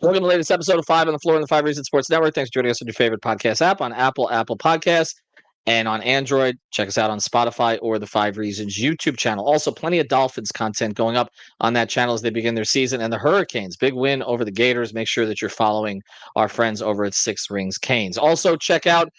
Welcome to the latest episode of 5 on the Floor on the 5 Reasons Sports Network. Thanks for joining us on your favorite podcast app on Apple Podcasts, and on Android. Check us out on Spotify or the 5 Reasons YouTube channel. Also, plenty of Dolphins content going up on that channel as they begin their season. And the Hurricanes, big win over the Gators. Make sure that you're following our friends over at Six Rings Canes. Also, check out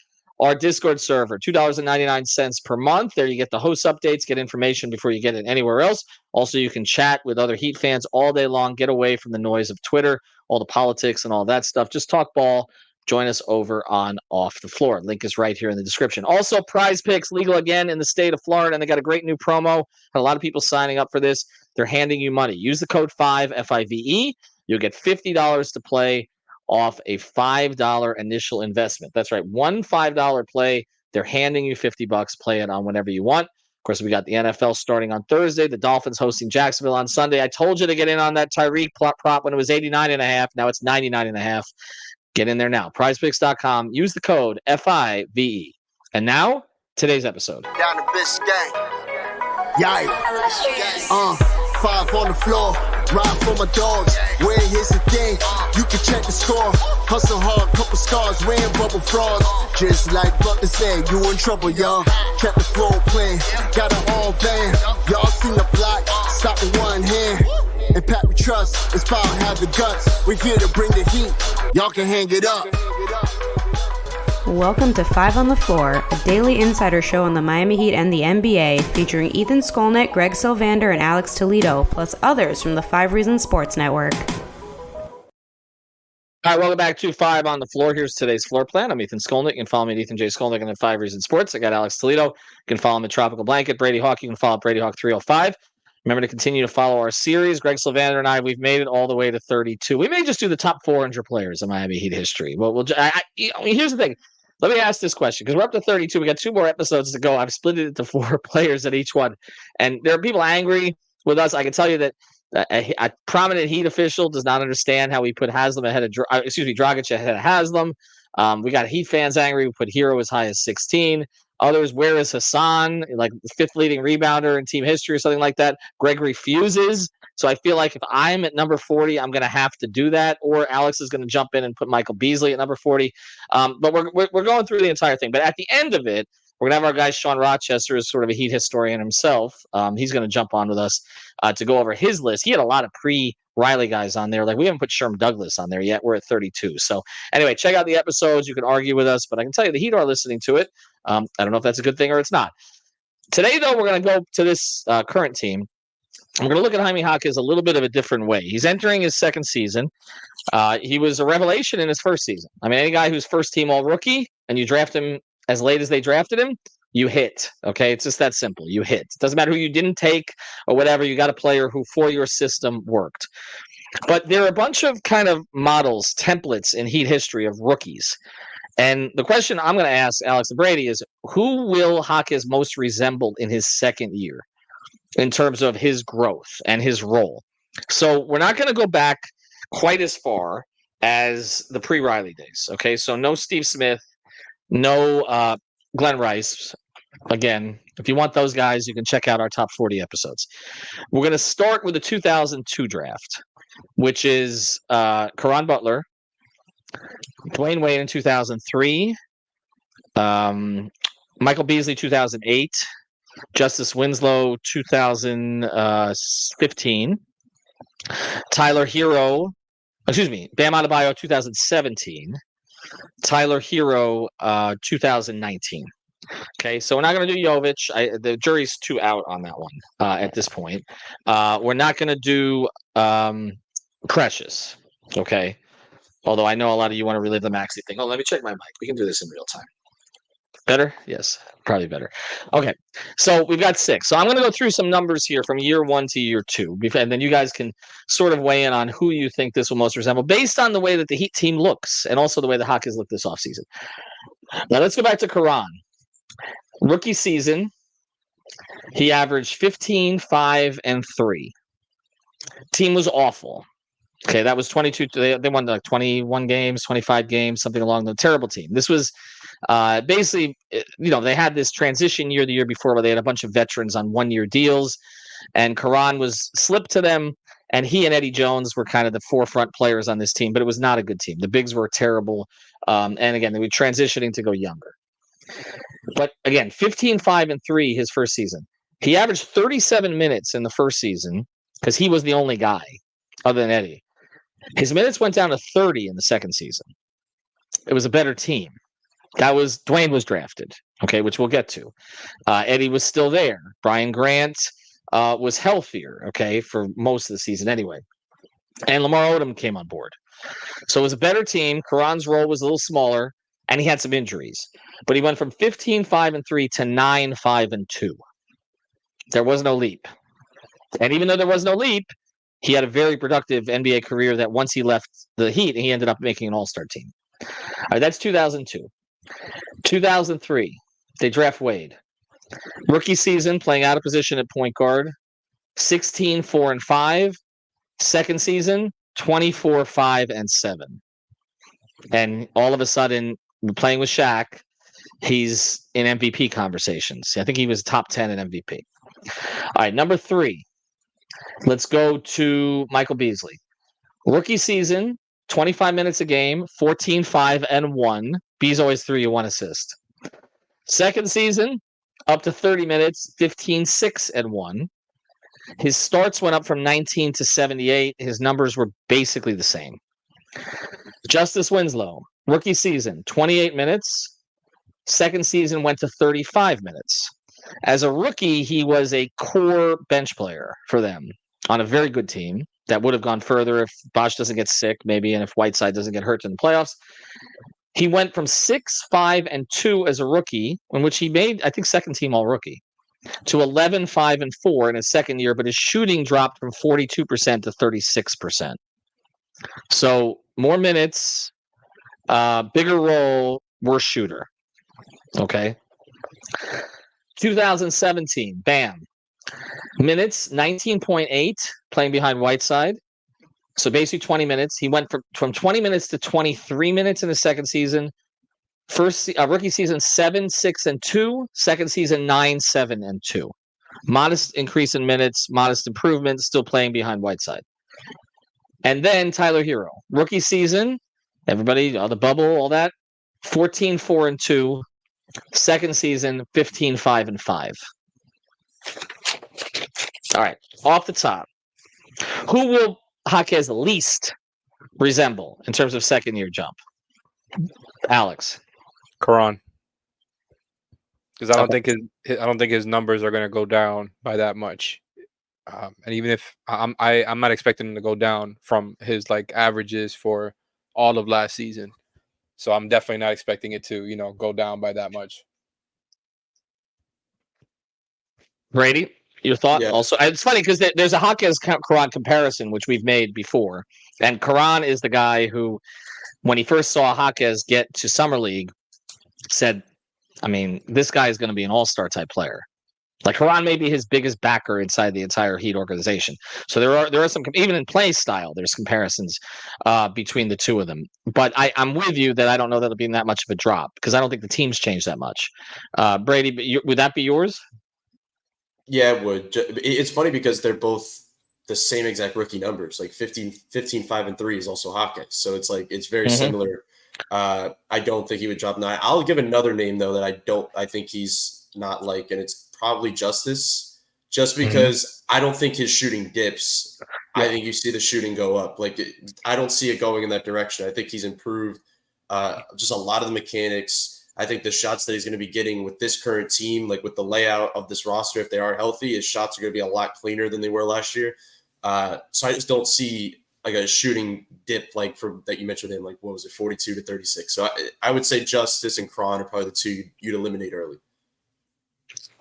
our Discord server, $2.99 per month. There you get the host updates, get information before you get it anywhere else. Also, you can chat with other Heat fans all day long. Get away from the noise of Twitter, all the politics and all that stuff. Just talk ball. Join us over on Off the Floor. Link is right here in the description. Also, Prize Picks, legal again in the state of Florida, and they got a great new promo. Had a lot of people signing up for this. They're handing you money. Use the code 5, F-I-V-E. You'll get $50 to play off a $5 initial investment. That's right, one $5 play. They're handing you $50. Play it on whenever you want. Of course, we got the NFL starting on Thursday. The Dolphins hosting Jacksonville on Sunday. I told you to get in on that Tyreek prop when it was 89.5. Now it's 99.5. Get in there now. PrizePicks.com. Use the code FIVE. And now, today's episode. Down to Biscayne. Yikes. 5 on the floor. Ride for my dogs. Where here's the thing. You can check the score. Hustle hard, couple scars, wearing bubble frogs. Just like Butler said, you in trouble, y'all. Kept the floor playing. Got an all band. Y'all seen the block. Stop with one hand. And Pat, we trust. It's power, have the guts. We're here to bring the heat. Y'all can hang it up. Welcome to 5 on the Floor, a daily insider show on the Miami Heat and the NBA, featuring Ethan Skolnick, Greg Sylvander, and Alex Toledo, plus others from the 5 Reasons Sports Network. All right, welcome back to 5 on the Floor. Here's today's floor plan. I'm Ethan Skolnick. You can follow me at Ethan J. Skolnick and at 5 Reasons Sports. I got Alex Toledo. You can follow him at Tropical Blanket. Brady Hawk, you can follow Brady Hawk 305. Remember to continue to follow our series. Greg Sylvander and I, we've made it all the way to 32. We may just do the top 400 players in Miami Heat history. Well, here's the thing. Let me ask this question, because we're up to 32. We got 2 more episodes to go. I've split it into 4 players at each one. And there are people angry with us. I can tell you that a prominent Heat official does not understand how we put Dragic ahead of Haslam. We got Heat fans angry. We put Hero as high as 16. Others, where is Hassan? Like the 5th leading rebounder in team history or something like that. Greg refuses. So I feel like if I'm at number 40, I'm going to have to do that. Or Alex is going to jump in and put Michael Beasley at number 40. But we're going through the entire thing. But at the end of it, we're going to have our guy Sean Rochester, is sort of a Heat historian himself. He's going to jump on with us to go over his list. He had a lot of pre-Riley guys on there. Like, we haven't put Sherm Douglas on there yet. We're at 32. So anyway, check out the episodes. You can argue with us, but I can tell you the Heat are listening to it. I don't know if that's a good thing or it's not. Today, though, we're going to go to this current team. I'm going to look at Jaime Jaquez a little bit of a different way. He's entering his second season. He was a revelation in his first season. I mean, any guy who's first team all rookie and you draft him as late as they drafted him, you hit. Okay, it's just that simple. You hit. It doesn't matter who you didn't take or whatever. You got a player who for your system worked. But there are a bunch of kind of models, templates in Heat history of rookies. And the question I'm going to ask Alex and Brady is, who will Jaquez most resemble in his second year in terms of his growth and his role? So we're not going to go back quite as far as the pre-Riley days. Okay, so no Steve Smith, no Glenn Rice. Again, if you want those guys, you can check out our top 40 episodes. We're going to start with the 2002 draft, which is Caron Butler, Dwyane Wade in 2003, Michael Beasley 2008, Justise Winslow 2015, Bam Adebayo 2017, Tyler Hero 2019. Okay, so we're not going to do Jovic. The jury's too out on that one at this point. We're not going to do Precious. Okay. Although I know a lot of you want to relive the Maxey thing. Oh, let me check my mic. We can do this in real time. Better? Yes, probably better. Okay, so we've got 6. So I'm going to go through some numbers here from year 1 to year 2. And then you guys can sort of weigh in on who you think this will most resemble based on the way that the Heat team looks and also the way the Hawks look this offseason. Now let's go back to Caron. Rookie season, he averaged 15, 5, and 3. Team was awful. Okay, that was 22. They won like 21 games, 25 games, something along the terrible team. This was basically, they had this transition year the year before where they had a bunch of veterans on 1-year deals, and Caron was slipped to them, And he and Eddie Jones were kind of the forefront players on this team, but it was not a good team. The bigs were terrible. And again, they were transitioning to go younger. But again, 15-5-3 his first season. He averaged 37 minutes in the first season because he was the only guy other than Eddie. His minutes went down to 30 in the second season. It was a better team. Dwyane was drafted, okay, which we'll get to. Eddie was still there. Brian Grant was healthier, okay, for most of the season anyway. And Lamar Odom came on board. So it was a better team. Caron's role was a little smaller, and he had some injuries. But he went from 15-5-3 to 9-5-2. There was no leap. And even though there was no leap, he had a very productive NBA career that once he left the Heat, he ended up making an all-star team. All right, that's 2002. 2003, they draft Wade. Rookie season, playing out of position at point guard, 16-4-5. Second season, 24-5-7. And all of a sudden, playing with Shaq, he's in MVP conversations. I think he was top 10 in MVP. All right, number 3. Let's go to Michael Beasley. Rookie season, 25 minutes a game, 14-5-1. Bees always threw you 1 assist. Second season, up to 30 minutes, 15-6-1. His starts went up from 19 to 78. His numbers were basically the same. Justise Winslow, rookie season, 28 minutes. Second season went to 35 minutes. As a rookie, he was a core bench player for them on a very good team that would have gone further if Bosch doesn't get sick, maybe, and if Whiteside doesn't get hurt in the playoffs. He went from 6-5-2 as a rookie, in which he made, I think, second team all rookie, to 11-5-4 in his second year, but his shooting dropped from 42% to 36%. So more minutes, bigger role, worse shooter. Okay. 2017, bam. Minutes, 19.8, playing behind Whiteside. So basically 20 minutes. He went from 20 minutes to 23 minutes in the second season. First rookie season 7-6-2. Second season 9-7-2. Modest increase in minutes, modest improvement, still playing behind Whiteside. And then Tyler Hero, rookie season, everybody, the bubble, all that, 14-4-2. Second season 15-5-5. All right, off the top, who will Jaquez least resemble in terms of second year jump? Alex. Caron, because I don't think his numbers are going to go down by that much. And even if I'm not expecting him to go down from his like averages for all of last season, so I'm definitely not expecting it to go down by that much. Brady, your thought? Yeah. Also, it's funny because there's a Jaquez Caron comparison which we've made before, and Caron is the guy who, when he first saw Jaquez get to Summer League, said, I mean, this guy is going to be an all-star type player. Like Caron may be his biggest backer inside the entire Heat organization. So there are some, even in play style, there's comparisons between the two of them. But I'm with you that I don't know that it'll be that much of a drop because I don't think the team's changed that much. Brady, would that be yours? Yeah, it would. It's funny because they're both the same exact rookie numbers. Like 15-5-3 is also Jaquez. So it's like it's very similar. I don't think he would drop 9. I'll give another name though that I think he's not like, and it's probably Justise, just because I don't think his shooting dips. I think you see the shooting go up. I don't see it going in that direction. I think he's improved just a lot of the mechanics. I think the shots that he's going to be getting with this current team, like with the layout of this roster, if they are healthy, his shots are going to be a lot cleaner than they were last year. So I just don't see like a shooting dip like that you mentioned him, like what was it, 42 to 36. So I would say Justise and Caron are probably the two you'd eliminate early.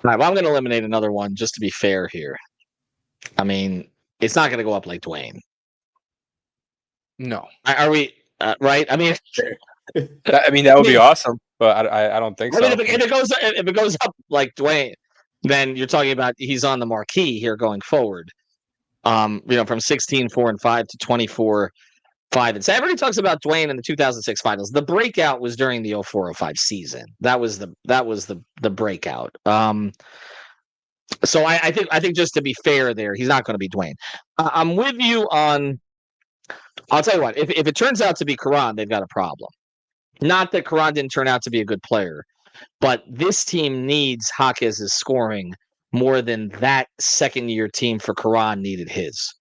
All right, well, I'm going to eliminate another one just to be fair here. I mean, it's not going to go up like Dwyane. No. Are we right? I mean, that would be awesome, but I don't think so. I mean, if it goes up like Dwyane, then you're talking about he's on the marquee here going forward. From 16-4-5 to 24-5. And everybody talks about Dwyane in the 2006 finals. The breakout was during the 04-05 season. That was the breakout. So I think just to be fair there, he's not going to be Dwyane. I'm with you on. I'll tell you what. If it turns out to be Caron, they've got a problem. Not that Caron didn't turn out to be a good player, but this team needs Jaquez's scoring more than that second-year team for Caron needed his.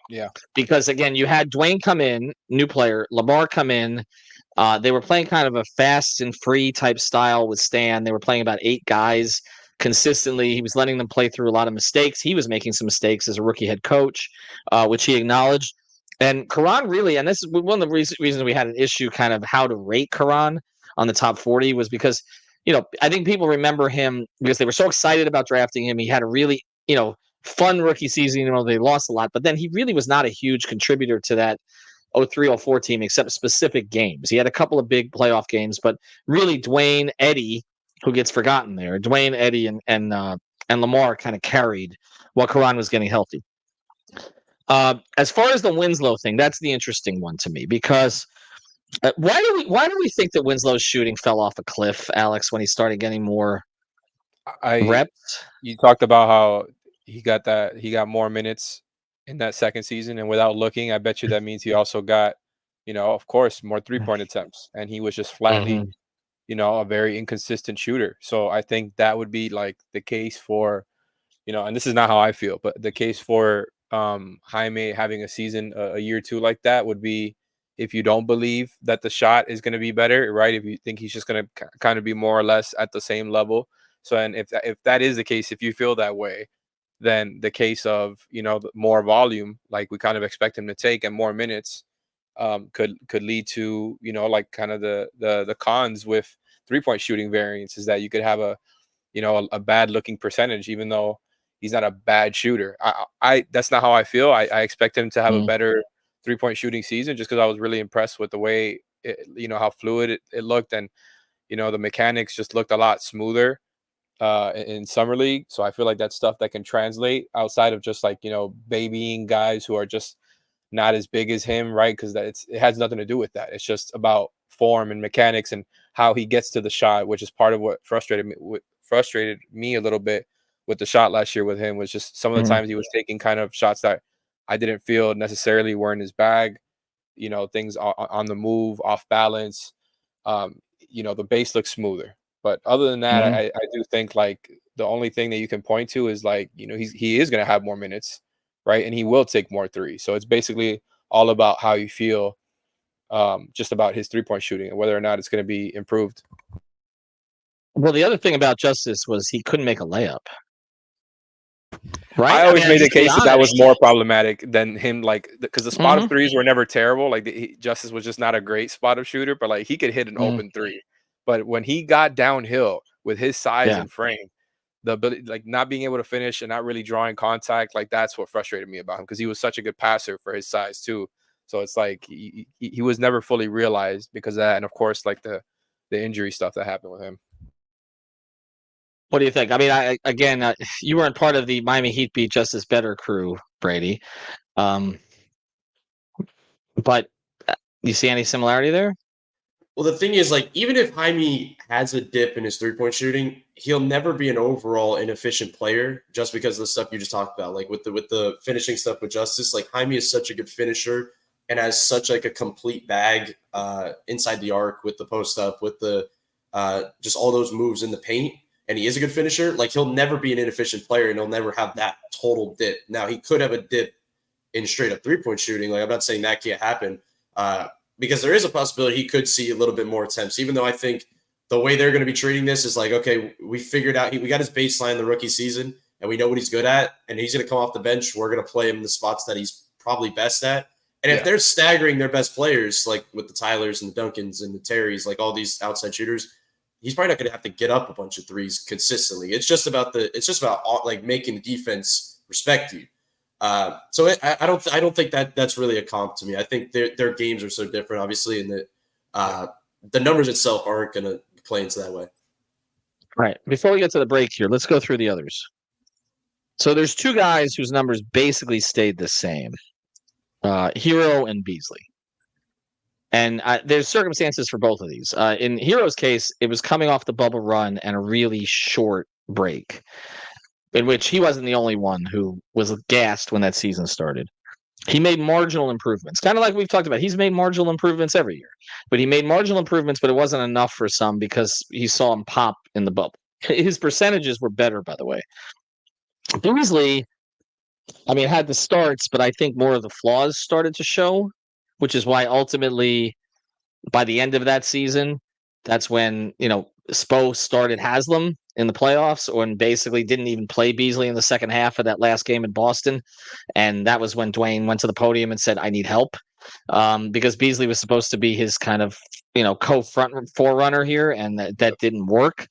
Yeah. Because, again, you had Dwyane come in, new player, Lamar come in. They were playing kind of a fast and free type style with Stan. They were playing about 8 guys consistently. He was letting them play through a lot of mistakes. He was making some mistakes as a rookie head coach, which he acknowledged. And Caron really, and this is one of the reasons we had an issue kind of how to rate Caron on the top 40 was because, I think people remember him because they were so excited about drafting him. He had a really, fun rookie season. They lost a lot, but then he really was not a huge contributor to that 03-04 team except specific games. He had a couple of big playoff games, but really Dwyane, Eddie, who gets forgotten there, Dwyane, Eddie, and Lamar kind of carried while Caron was getting healthy. As far as the Winslow thing, that's the interesting one to me because why do we think that Winslow's shooting fell off a cliff, Alex, when he started getting more reps? You talked about how he got more minutes in that second season, and without looking, I bet you that means he also got, of course, more 3-point attempts, and he was just flatly, a very inconsistent shooter. So I think that would be like the case for, and this is not how I feel, but the case for Jaime having a season a year or two like that would be if you don't believe that the shot is going to be better, right? If you think he's just going to kind of be more or less at the same level. So, and if that is the case, if you feel that way, then the case of, more volume, like we kind of expect him to take, and more minutes could lead to, like kind of the cons with 3-point shooting variance is that you could have a bad looking percentage, even though he's not a bad shooter. I that's not how I feel. I expect him to have a better 3-point shooting season just because I was really impressed with the way how fluid it looked, and the mechanics just looked a lot smoother in summer league. So I feel like that's stuff that can translate outside of just like babying guys who are just not as big as him, right? Because it has nothing to do with that. It's just about form and mechanics and how he gets to the shot, which is part of what frustrated me a little bit with the shot last year with him, was just some of the times he was taking kind of shots that I didn't feel necessarily were in his bag, things on the move, off balance. The base looks smoother. But other than that, I do think like the only thing that you can point to is like, he is going to have more minutes, right? And he will take more threes. So it's basically all about how you feel just about his 3-point shooting and whether or not it's going to be improved. Well, the other thing about Justise was he couldn't make a layup. Right? I always made the case that was more problematic than him, like, because the spot of threes were never terrible. Like, Justise was just not a great spot of shooter, but like he could hit an open three. But when he got downhill with his size and frame, the ability, like not being able to finish and not really drawing contact, like that's what frustrated me about him because he was such a good passer for his size too. So it's like he was never fully realized because of that, and of course, like the injury stuff that happened with him. What do you think? I mean, you weren't part of the Miami Heat beat Justise better crew, Brady. But you see any similarity there? Well, the thing is, like, even if Jaime has a dip in his 3-point shooting, he'll never be an overall inefficient player just because of the stuff you just talked about. Like with the finishing stuff with Justise, like Jaime is such a good finisher and has such like a complete bag inside the arc with the post up, with the just all those moves in the paint. And he is a good finisher. Like he'll never be an inefficient player and he'll never have that total dip. Now he could have a dip in straight up 3-point shooting. Like I'm not saying that can't happen. Because there is a possibility he could see a little bit more attempts, even though I think the way they're going to be treating this is like, okay, we figured out we got his baseline the rookie season and we know what he's good at and he's going to come off the bench. We're going to play him in the spots that he's probably best at. And if they're staggering their best players, like with the Tylers and the Duncans and the Terrys, like all these outside shooters, he's probably not going to have to get up a bunch of threes consistently. It's just about like making the defense respect you. So I don't think that's really a comp to me. I think their games are so different, obviously, and that the numbers itself aren't going to play into that way. All right. Before we get to the break here, let's go through the others. So there's 2 guys whose numbers basically stayed the same, Hero and Beasley. And there's circumstances for both of these. In Hero's case, it was coming off the bubble run and a really short break. in which he wasn't the only one who was gassed when that season started. He made marginal improvements, kind of like we've talked about. He's made marginal improvements every year, but he made marginal improvements, but it wasn't enough for some because he saw him pop in the bubble. His percentages were better, by the way. Beasley, I mean, had the starts, but I think more of the flaws started to show, which is why ultimately by the end of that season, that's when, Spo started Haslam in the playoffs and basically didn't even play Beasley in the second half of that last game in Boston. And that was when Dwyane went to the podium and said, I need help. Because Beasley was supposed to be his kind of, co-front forerunner here, and that didn't work.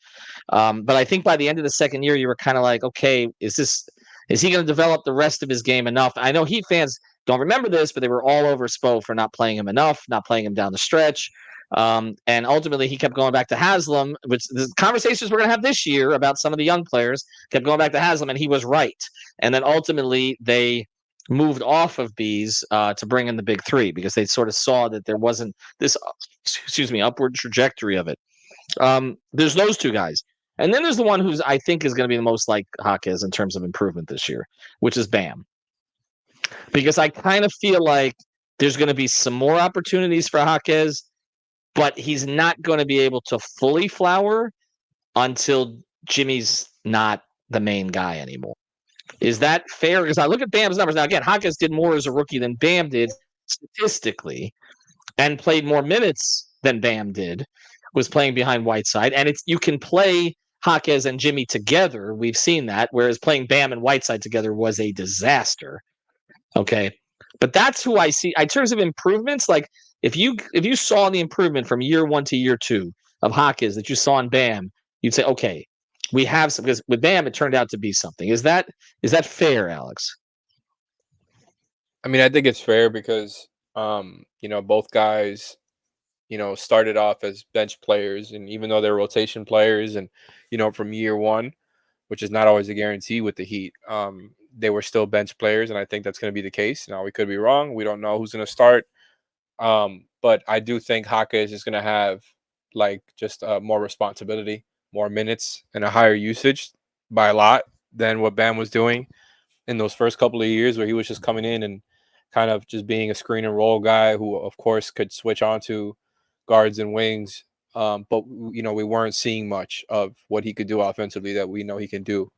But I think by the end of the second year, you were kind of like, okay, is he going to develop the rest of his game enough? I know Heat fans don't remember this, but they were all over Spo for not playing him enough, not playing him down the stretch. And ultimately, he kept going back to Haslam, which the conversations we're going to have this year about some of the young players kept going back to Haslam, and he was right. And then ultimately, they moved off of Bees to bring in the big three because they sort of saw that there wasn't this, upward trajectory of it. There's those two guys. And then there's the one who's I think is going to be the most like Jaquez in terms of improvement this year, which is Bam. Because I kind of feel like there's going to be some more opportunities for Jaquez, but he's not going to be able to fully flower until Jimmy's not the main guy anymore. Is that fair? Because I look at Bam's numbers. Now, again, Jaquez did more as a rookie than Bam did statistically and played more minutes than Bam did, was playing behind Whiteside. And you can play Jaquez and Jimmy together. We've seen that, whereas playing Bam and Whiteside together was a disaster. Okay. But that's who I see in terms of improvements. Like if you saw the improvement from year 1 to year 2 of Jaquez that you saw in Bam, you'd say, okay, we have some, because with Bam it turned out to be something. Is that fair, Alex? I mean, I think it's fair because both guys, started off as bench players, and even though they're rotation players and from year one, which is not always a guarantee with the Heat, they were still bench players, and I think that's going to be the case. Now, we could be wrong. We don't know who's going to start. But I do think Jaquez is going to have just more responsibility, more minutes, and a higher usage by a lot than what Bam was doing in those first couple of years, where he was just coming in and kind of just being a screen and roll guy who, of course, could switch on to guards and wings. But we weren't seeing much of what he could do offensively that we know he can do.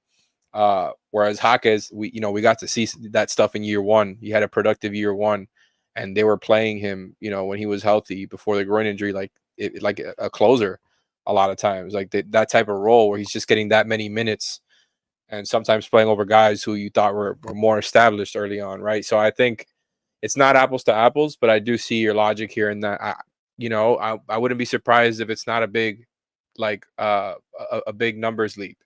Whereas Jaquez, we got to see that stuff in year one. He had a productive year one, and they were playing him, when he was healthy before the groin injury, like a closer a lot of times, like that type of role where he's just getting that many minutes and sometimes playing over guys who you thought were more established early on, right? So I think it's not apples to apples, but I do see your logic here in that I wouldn't be surprised if it's not a big a big numbers leap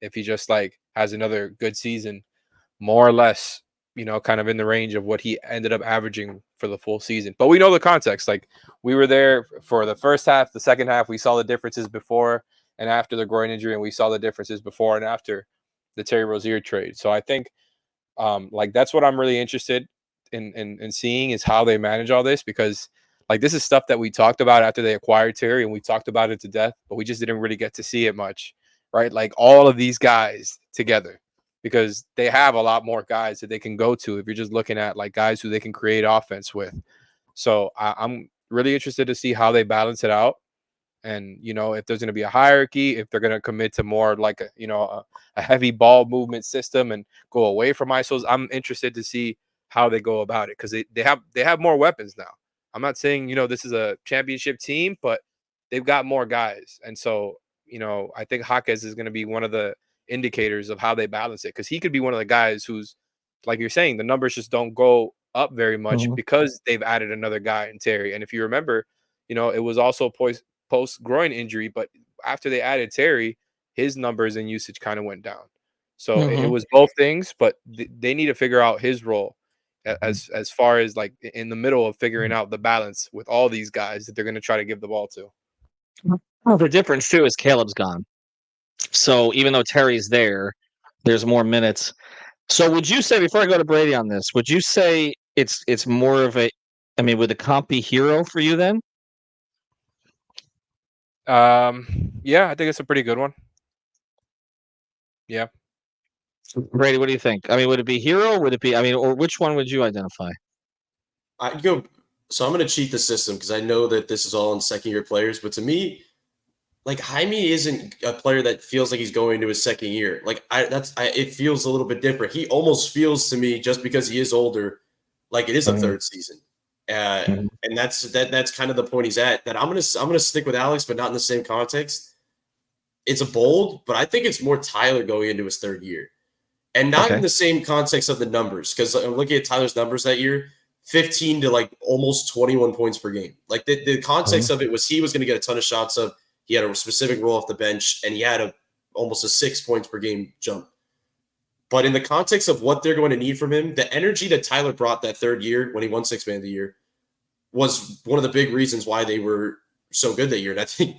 if he just has another good season, more or less, kind of in the range of what he ended up averaging for the full season. But we know the context. Like, we were there for the first half, the second half, we saw the differences before and after the groin injury, and we saw the differences before and after the Terry Rozier trade. So I think that's what I'm really interested in seeing, is how they manage all this, because this is stuff that we talked about after they acquired Terry, and we talked about it to death, but we just didn't really get to see it much, right? Like, all of these guys together, because they have a lot more guys that they can go to if you're just looking at guys who they can create offense with. So I'm really interested to see how they balance it out. And, if there's going to be a hierarchy, if they're going to commit to more a heavy ball movement system and go away from ISOs, I'm interested to see how they go about it, because they have more weapons now. I'm not saying, this is a championship team, but they've got more guys. And so, I think Jaquez is going to be one of the indicators of how they balance it, because he could be one of the guys who's, like you're saying, the numbers just don't go up very much because they've added another guy in Terry. And if you remember, it was also post groin injury, but after they added Terry, his numbers and usage kind of went down. So it was both things, but they need to figure out his role as far as in the middle of figuring out the balance with all these guys that they're going to try to give the ball to. Well, the difference too is Caleb's gone. So even though Terry's there, there's more minutes. So would you say, before I go to Brady on this, would you say it's more of a, would the comp be Hero for you then? Yeah, I think it's a pretty good one. Yeah. Brady, what do you think? I mean, would it be Hero? Would it be? I mean, or which one would you identify? I go. So I'm going to cheat the system because I know that this is all in second-year players. But to me, like Jaime isn't a player that feels like he's going into his second year. Like it feels a little bit different. He almost feels to me, just because he is older, like it is a third season. And that's kind of the point he's at. That I'm gonna stick with Alex, but not in the same context. It's a bold, but I think it's more Tyler going into his third year, and not in the same context of the numbers. Because I'm looking at Tyler's numbers that year, 15 to like almost 21 points per game. Like the context of it was he was going to get a ton of shots up. He had a specific role off the bench, and he had almost a 6 points per game jump. But in the context of what they're going to need from him, the energy that Tyler brought that third year when he won Sixth Man of the Year was one of the big reasons why they were so good that year. And I think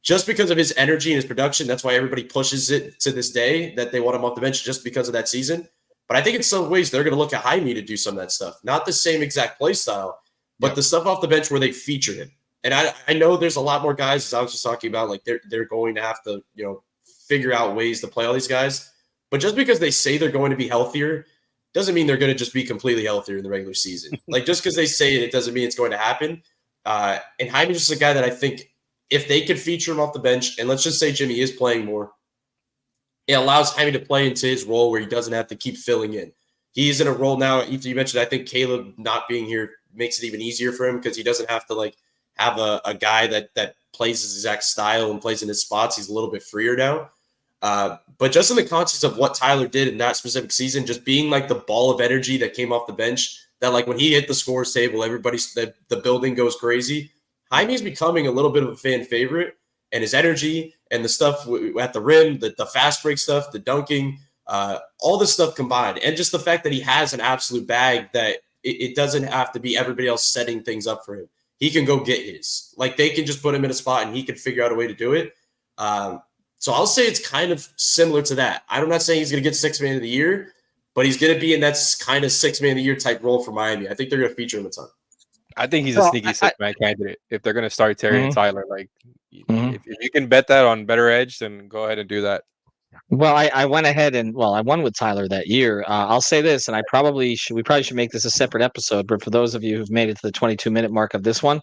just because of his energy and his production, that's why everybody pushes it to this day that they want him off the bench just because of that season. But I think in some ways they're going to look at Jaime to do some of that stuff. Not the same exact play style, but the stuff off the bench where they feature him. And I know there's a lot more guys, as I was just talking about, like they're going to have to, figure out ways to play all these guys. But just because they say they're going to be healthier doesn't mean they're going to just be completely healthier in the regular season. Like just because they say it doesn't mean it's going to happen. And Jaime's just a guy that I think if they could feature him off the bench, and let's just say Jimmy is playing more, it allows Jaime to play into his role where he doesn't have to keep filling in. He's in a role now. You mentioned, I think Caleb not being here makes it even easier for him because he doesn't have to have a guy that plays his exact style and plays in his spots. He's a little bit freer now. But just in the context of what Tyler did in that specific season, just being like the ball of energy that came off the bench, that like when he hit the scores table, the building goes crazy. Jaime's becoming a little bit of a fan favorite, and his energy and the stuff at the rim, the fast break stuff, the dunking, all this stuff combined, and just the fact that he has an absolute bag that it doesn't have to be everybody else setting things up for him. He can go get his. Like they can just put him in a spot and he can figure out a way to do it. So I'll say it's kind of similar to that. I'm not saying he's going to get Sixth Man of the Year, but he's going to be in that kind of Sixth Man of the Year type role for Miami. I think they're going to feature him a ton. I think he's a sneaky Sixth Man candidate if they're going to start Terry and Tyler. Like, if you can bet that on Better Edge, then go ahead and do that. Well, I went ahead and I won with Tyler that year. I'll say this, and we probably should make this a separate episode. But for those of you who've made it to the 22-minute mark of this one,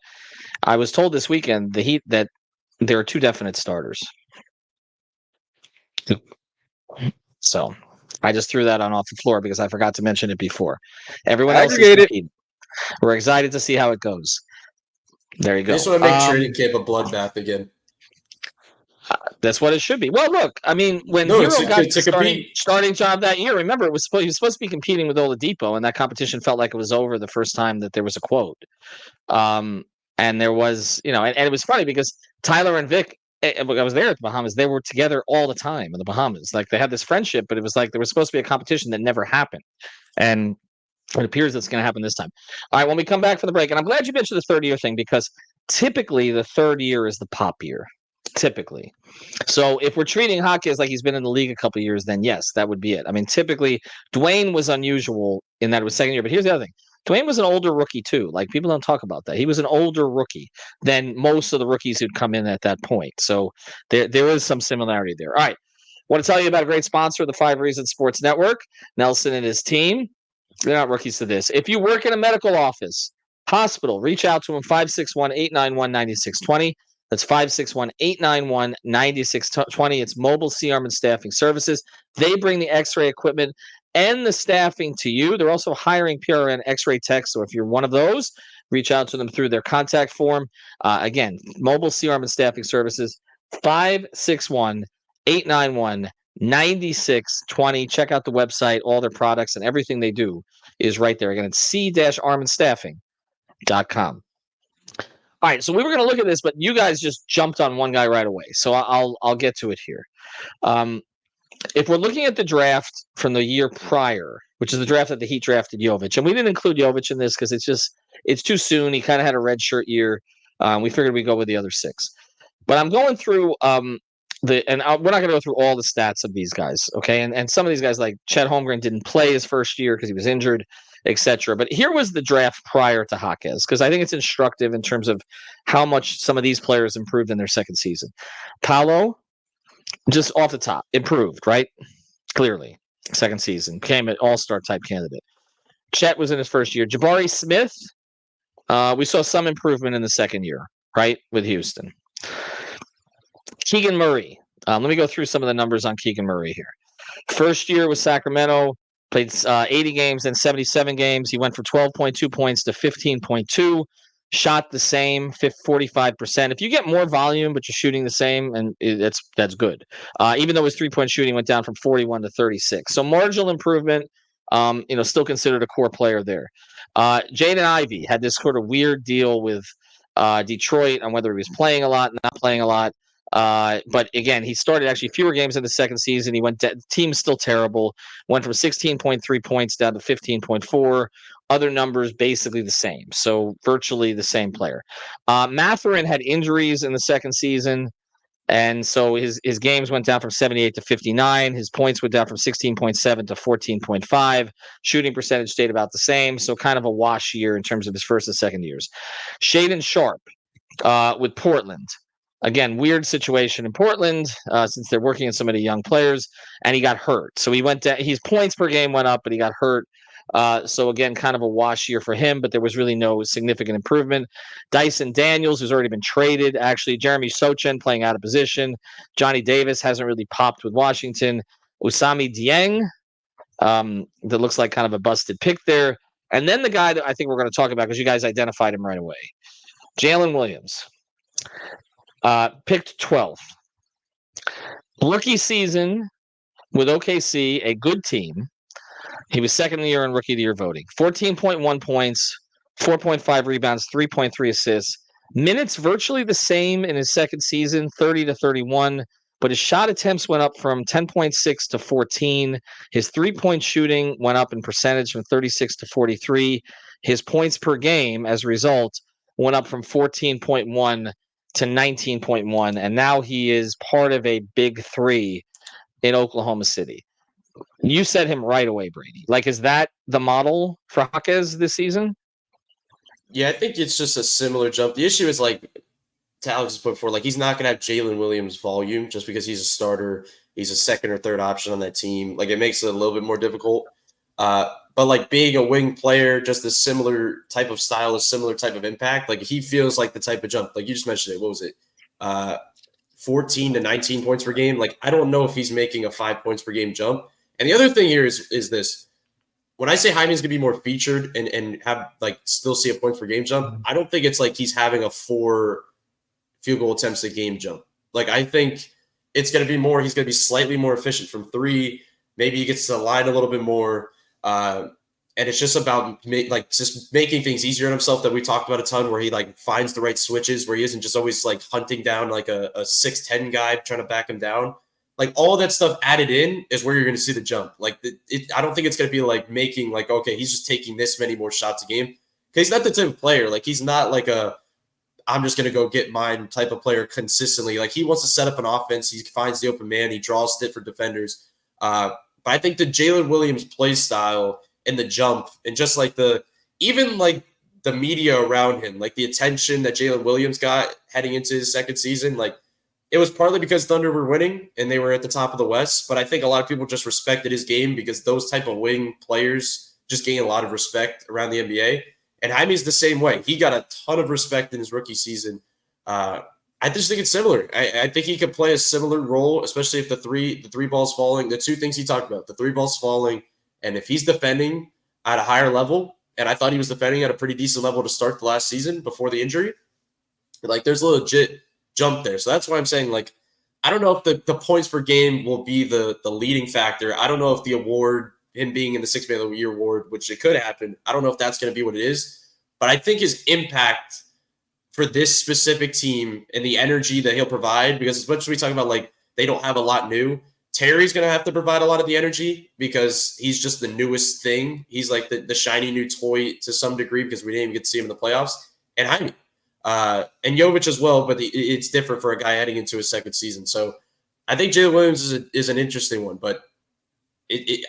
I was told this weekend the Heat that there are two definite starters. So I just threw that on off the floor because I forgot to mention it before. Everyone else is competing. We're excited to see how it goes. There you go. I just want to make training camp a bloodbath again. That's what it should be. Well, look, I mean, when Hero got the starting job that year, remember, he was supposed to be competing with Oladipo, and that competition felt like it was over the first time that there was a quote. And there was, and it was funny because Tyler and Vic, I was there at the Bahamas, they were together all the time in the Bahamas. Like they had this friendship, but it was like there was supposed to be a competition that never happened. And it appears it's going to happen this time. All right, when we come back from the break, and I'm glad you mentioned the third year thing because typically the third year is the pop year. Typically. So if we're treating Jaquez like he's been in the league a couple of years, then yes, that would be it. I mean, typically Dwyane was unusual in that it was second year, but here's the other thing. Dwyane was an older rookie too. Like people don't talk about that. He was an older rookie than most of the rookies who'd come in at that point. So there is some similarity there. All right. I want to tell you about a great sponsor of the 5 Reasons Sports Network, Nelson and his team. They're not rookies to this. If you work in a medical office, hospital, reach out to them, 561-891-9620. That's 561-891-9620. It's mobile C-arm and staffing services. They bring the x-ray equipment and the staffing to you. They're also hiring PRN x-ray techs. So if you're one of those, reach out to them through their contact form. Again, mobile C-arm and staffing services, 561-891-9620. Check out the website. All their products and everything they do is right there. Again, it's c-armandstaffing.com. All right, so we were going to look at this, but you guys just jumped on one guy right away. So I'll get to it here. If we're looking at the draft from the year prior, which is the draft that the Heat drafted Jovic, and we didn't include Jovic in this because it's too soon. He kind of had a red shirt year. We figured we'd go with the other 6. But I'm going through we're not going to go through all the stats of these guys, okay? And some of these guys, like Chet Holmgren, didn't play his first year because he was injured, etc. But here was the draft prior to Jaquez, because I think it's instructive in terms of how much some of these players improved in their second season. Paolo, just off the top, improved, right? Clearly. second season, became an all-star type candidate. Chet was in his first year. Jabari Smith, we saw some improvement in the second year, right, with Houston. Keegan Murray. Let me go through some of the numbers on Keegan Murray here. First year with Sacramento, played 80 games and 77 games. He went from 12.2 points to 15.2. Shot the same, 45%. If you get more volume, but you're shooting the same, and that's good. Even though his 3-point shooting went down from 41 to 36, so marginal improvement. Still considered a core player there. Jaden Ivey had this sort of weird deal with Detroit on whether he was playing a lot, not playing a lot. But again, he started actually fewer games in the second season. He went. Team's still terrible. Went from 16.3 points down to 15.4. Other numbers basically the same. So virtually the same player. Mathurin had injuries in the second season, and so his games went down from 78 to 59. His points went down from 16.7 to 14.5. Shooting percentage stayed about the same. So kind of a wash year in terms of his first and second years. Shaedon Sharpe with Portland. Again, weird situation in Portland since they're working on so many young players, and he got hurt. So he went down. His points per game went up, but he got hurt. So again, kind of a wash year for him, but there was really no significant improvement. Dyson Daniels, who's already been traded, actually. Jeremy Sochan playing out of position. Johnny Davis hasn't really popped with Washington. Usami Dieng, that looks like kind of a busted pick there. And then the guy that I think we're going to talk about, because you guys identified him right away, Jalen Williams. Picked 12th. Rookie season with OKC, a good team. He was second in the year in Rookie of the Year voting. 14.1 points, 4.5 rebounds, 3.3 assists. Minutes virtually the same in his second season, 30 to 31. But his shot attempts went up from 10.6 to 14. His three-point shooting went up in percentage from 36 to 43. His points per game, as a result, went up from 14.1 to 19.1, and now he is part of a big three in Oklahoma City. You said him right away, Brady. Like, is that the model for Jaquez this season? Yeah, I think it's just a similar jump. The issue is, like, to Alex's point before, like, he's not going to have Jalen Williams volume just because he's a starter. He's a second or third option on that team. Like, it makes it a little bit more difficult. But like being a wing player, just a similar type of style, a similar type of impact. Like he feels like the type of jump, like you just mentioned it. What was it? 14 to 19 points per game. Like, I don't know if he's making a 5 points per game jump. And the other thing here is this. When I say Jaime's going to be more featured and have like still see a points per game jump, I don't think it's like he's having a 4 field goal attempts a game jump. Like, I think it's going to be more, he's going to be slightly more efficient from 3. Maybe he gets to the line a little bit more. And it's just about just making things easier on himself that we talked about a ton, where he like finds the right switches, where he isn't just always like hunting down like a 6'10" guy trying to back him down. Like, all that stuff added in is where you're going to see the jump. Like, I don't think it's going to be like making like, okay, he's just taking this many more shots a game. Because he's not the type of player. Like, he's not like I'm just going to go get mine type of player consistently. Like, he wants to set up an offense. He finds the open man. He draws different defenders. But I think the Jalen Williams play style and the jump and just like even like the media around him, like the attention that Jalen Williams got heading into his second season, like it was partly because Thunder were winning and they were at the top of the West. But I think a lot of people just respected his game because those type of wing players just gain a lot of respect around the NBA. And Jaime's the same way. He got a ton of respect in his rookie season. I just think it's similar. I think he could play a similar role, especially if the three balls falling. The two things he talked about, the 3 balls falling, and if he's defending at a higher level, and I thought he was defending at a pretty decent level to start the last season before the injury, like there's a legit jump there. So that's why I'm saying, like, I don't know if the points per game will be the leading factor. I don't know if the award, him being in the 6th Man of the Year award, which it could happen, I don't know if that's going to be what it is. But I think his impact for this specific team and the energy that he'll provide, because as much as we talk about like they don't have a lot new, Terry's going to have to provide a lot of the energy because he's just the newest thing. He's like the shiny new toy to some degree because we didn't even get to see him in the playoffs. And Jaime. And Jovic as well, but it's different for a guy heading into his second season. So I think Jalen Williams is an interesting one, but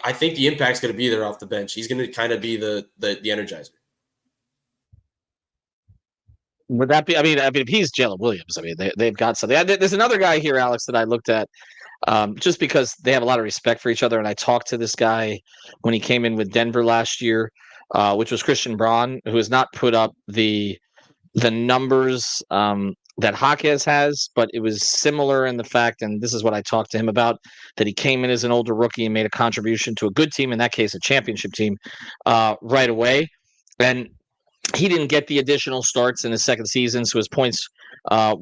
I think the impact's going to be there off the bench. He's going to kind of be the energizer. Would that be? I mean, if he's Jalen Williams, I mean, they've got something. There's another guy here, Alex, that I looked at just because they have a lot of respect for each other. And I talked to this guy when he came in with Denver last year, which was Christian Braun, who has not put up the numbers that Jaquez has, but it was similar in the fact, and this is what I talked to him about, that he came in as an older rookie and made a contribution to a good team, in that case, a championship team, right away. And he didn't get the additional starts in his second season, so his points,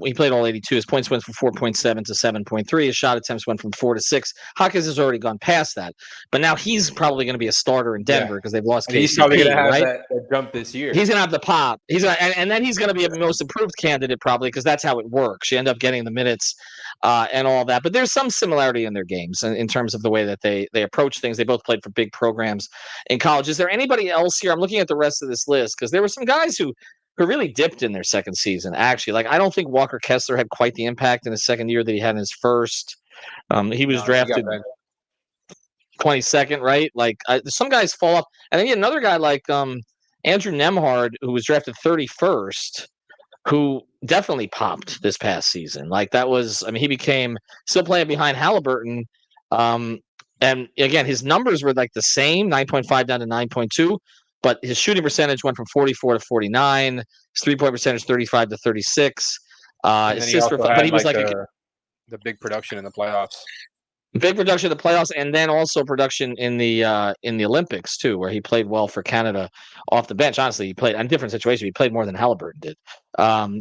he played all 82. His points went from 4.7 to 7.3. His shot attempts went from 4 to 6. Jaquez has already gone past that, but now he's probably going to be a starter in Denver because they've lost And he's KCP, probably going to have right? that jump this year. He's gonna have the pop. He's gonna, and then he's gonna be a most improved candidate probably because that's how it works. You end up getting the minutes and all that. But there's some similarity in their games in terms of the way that they approach things. They both played for big programs in college. Is there anybody else here? I'm looking at the rest of this list because there were some guys who really dipped in their second season. Actually, like I don't think Walker Kessler had quite the impact in his second year that he had in his first. He was drafted 22nd, right? Like some guys fall off, and then you had another guy like Andrew Nemhard, who was drafted 31st, who definitely popped this past season. Like that was, I mean, he became still playing behind Halliburton. And again, his numbers were like the same, 9.5 down to 9.2, but his shooting percentage went from 44 to 49. His 3-point percentage 35 to 36. And then he also but he was like the big production in the playoffs. Big production in the playoffs, and then also production in the Olympics too, where he played well for Canada off the bench. Honestly, he played in a different situation. He played more than Halliburton did.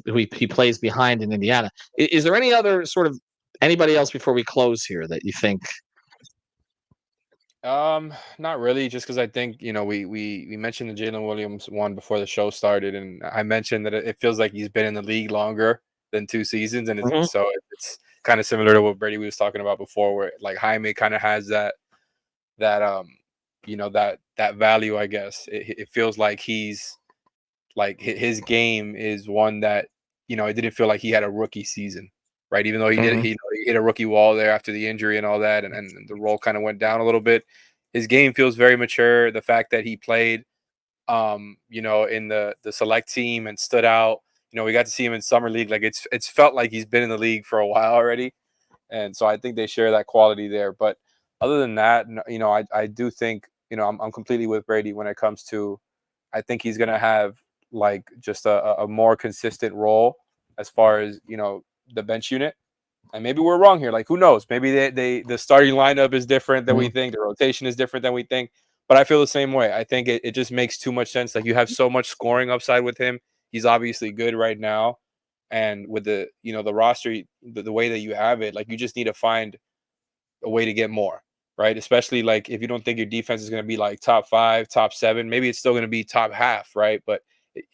Who he plays behind in Indiana. Is there any other sort of anybody else before we close here that you think? Not really. Just because I think we mentioned the Jalen Williams one before the show started, and I mentioned that it feels like he's been in the league longer than 2 seasons, and so it's kind of similar to what Brady was talking about before, where like Jaime kind of has that value, I guess. It feels like he's like his game is one that it didn't feel like he had a rookie season, right? Even though he did, he hit a rookie wall there after the injury and all that, and the role kind of went down a little bit. His game feels very mature. The fact that he played, in the select team and stood out. We got to see him in summer league. Like it's felt like he's been in the league for a while already, and so I think they share that quality there. But other than that, I do think I'm completely with Brady when it comes to. I think he's gonna have like just a more consistent role as far as the bench unit. And maybe we're wrong here. Like who knows? Maybe the starting lineup is different than we think. The rotation is different than we think. But I feel the same way. I think it just makes too much sense. Like you have so much scoring upside with him. He's obviously good right now, and with the the roster, the way that you have it, like you just need to find a way to get more, right? Especially like if you don't think your defense is going to be like top 5, top 7, maybe it's still going to be top half, right? But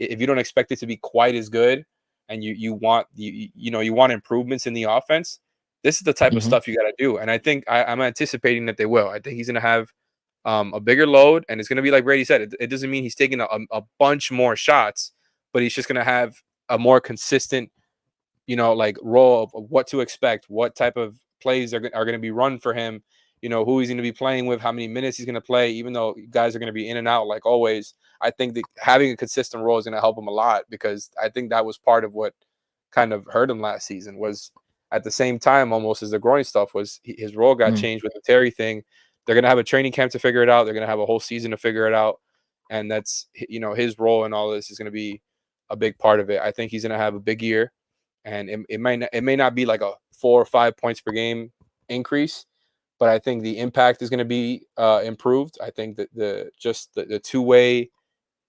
if you don't expect it to be quite as good, and you want improvements in the offense, this is the type of stuff you got to do. And I think I'm anticipating that they will. I think he's going to have a bigger load, and it's going to be like Brady said. It doesn't mean he's taking a bunch more shots, but he's just going to have a more consistent, like role of what to expect, what type of plays are going to be run for him, who he's going to be playing with, how many minutes he's going to play, even though guys are going to be in and out like always. I think that having a consistent role is going to help him a lot, because I think that was part of what kind of hurt him last season. Was at the same time almost as the groin stuff was his role got changed with the Terry thing. They're going to have a training camp to figure it out. They're going to have a whole season to figure it out. And that's, his role in all this is going to be a big part of it. I think he's going to have a big year, and it may not be like a 4 or 5 points per game increase, but I think the impact is going to be improved. I think that the two-way,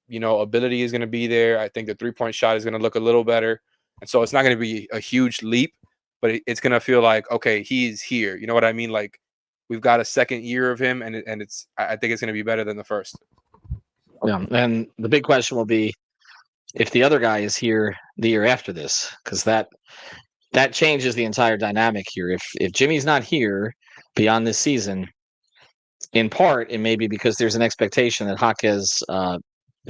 ability is going to be there. I think the 3-point shot is going to look a little better. And so it's not going to be a huge leap, but it's going to feel like, okay, he's here. You know what I mean? Like we've got a second year of him, and I think it's going to be better than the first. Yeah, and the big question will be if the other guy is here the year after this, because that changes the entire dynamic here. If Jimmy's not here beyond this season, in part, it may be because there's an expectation that Jaquez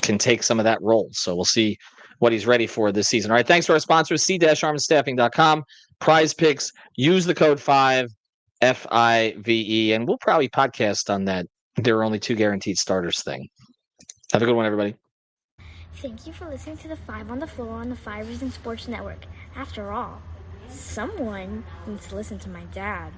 can take some of that role. So we'll see what he's ready for this season. All right, thanks to our sponsors, c-armandstaffing.com. Prize Picks, use the code 5, FIVE, and we'll probably podcast on that there are only 2 guaranteed starters thing. Have a good one, everybody. Thank you for listening to the 5 on the Floor on the 5 Reasons Sports Network. After all, someone needs to listen to my dad.